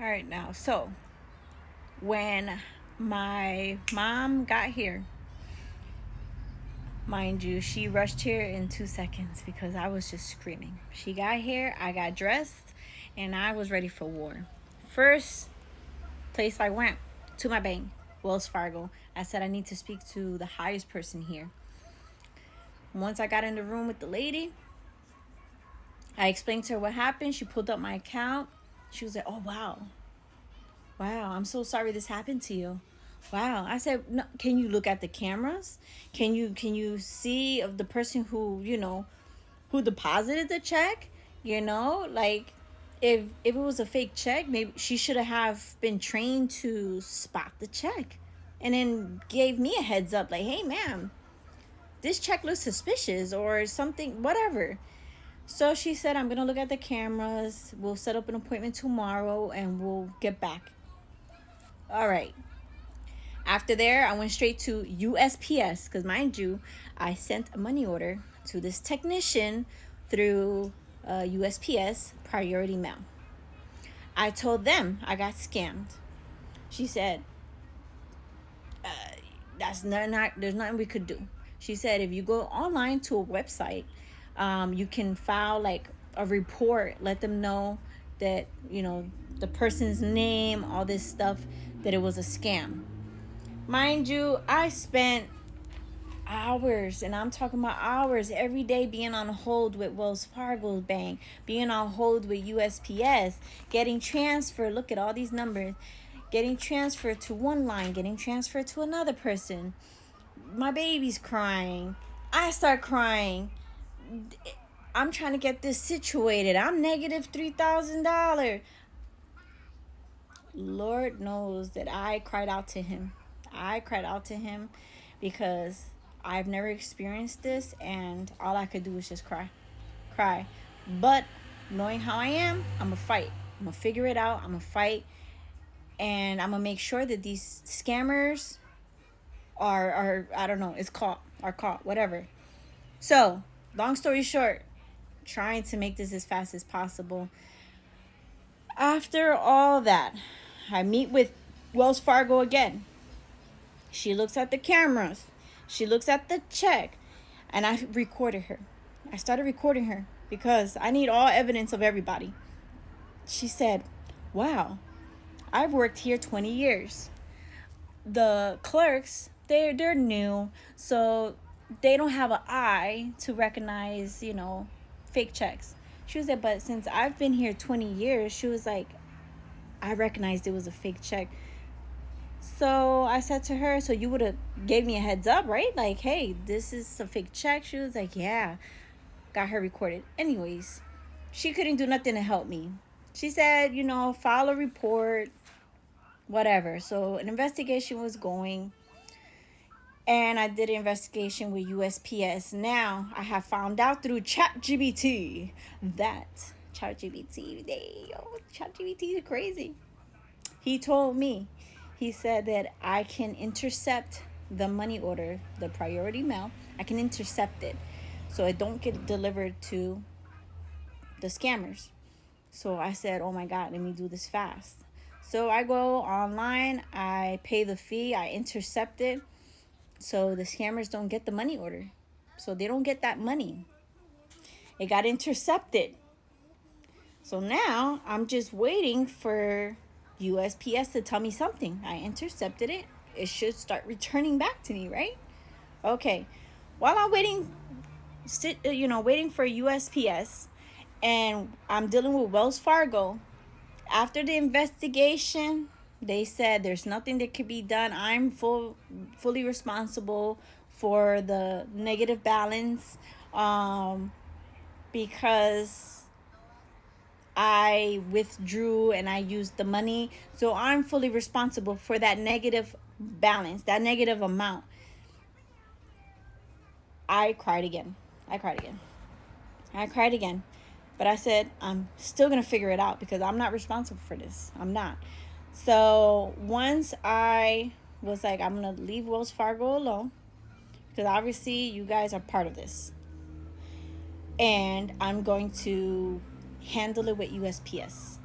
All right, now, so when my mom got here, mind you, she rushed here in 2 seconds because I was just screaming. She got here, I got dressed, and I was ready for war. First place I went to my bank, Wells Fargo. I said I need to speak to the highest person here. Once I got in the room with the lady, I explained to her what happened. She pulled up my account. She was like, "Oh, wow. Wow, I'm so sorry this happened to you." Wow. I said, no, "Can you look at the cameras? Can you see of the person who deposited the check? Like if it was a fake check, maybe she should have been trained to spot the check and then gave me a heads up like, "Hey, ma'am, this check looks suspicious," or something, whatever. So she said, "I'm going to look at the cameras. We'll set up an appointment tomorrow and we'll get back." All right. After there, I went straight to USPS because, mind you, I sent a money order to this technician through USPS priority mail. I told them I got scammed. She said, "That's not. There's nothing we could do." She said, "If you go online to a website, you can file like a report. Let them know that the person's name, all this stuff, that it was a scam." Mind you, I spent hours, and I'm talking about hours, every day being on hold with Wells Fargo Bank, being on hold with USPS, getting transferred. Look at all these numbers. Getting transferred to one line, getting transferred to another person. My baby's crying. I start crying. I'm trying to get this situated. I'm negative $3,000. Lord knows that I cried out to him. I cried out to him because I've never experienced this, and all I could do was just cry. Cry. But knowing how I am, I'm going to fight. I'm going to figure it out. I'm going to fight. And I'm going to make sure that these scammers are I don't know, are caught, whatever. So, long story short, trying to make this as fast as possible. After all that, I meet with Wells Fargo again. She looks at the cameras. She looks at the check. And I recorded her. I started recording her because I need all evidence of everybody. She said, "Wow, I've worked here 20 years. The clerks, they're new, so they don't have an eye to recognize, fake checks." She was like, "But since I've been here 20 years," she was like, "I recognized it was a fake check." So I said to her, "So you would have gave me a heads up, right? Like, hey, this is a fake check." She was like, "Yeah." Got her recorded. Anyways, she couldn't do nothing to help me. She said, "File a report, whatever." So an investigation was going, and I did an investigation with USPS. Now I have found out through ChatGPT that ChatGPT is crazy. He told me, he said that I can intercept the money order, the priority mail. I can intercept it so it don't get delivered to the scammers. So I said, "Oh my God, let me do this fast." So I go online, I pay the fee, I intercept it so the scammers don't get the money order. So they don't get that money. It got intercepted. So now I'm just waiting for USPS to tell me something. I intercepted it. It should start returning back to me, right? Okay. While I'm waiting, waiting for USPS, and I'm dealing with Wells Fargo. After the investigation, they said there's nothing that could be done. I'm fully responsible for the negative balance, because I withdrew and I used the money. So I'm fully responsible for that negative balance, that negative amount. I cried again. I cried again. I cried again. But I said, I'm still going to figure it out because I'm not responsible for this. I'm not. So once I was like, I'm going to leave Wells Fargo alone because obviously you guys are part of this. And I'm going to handle it with USPS.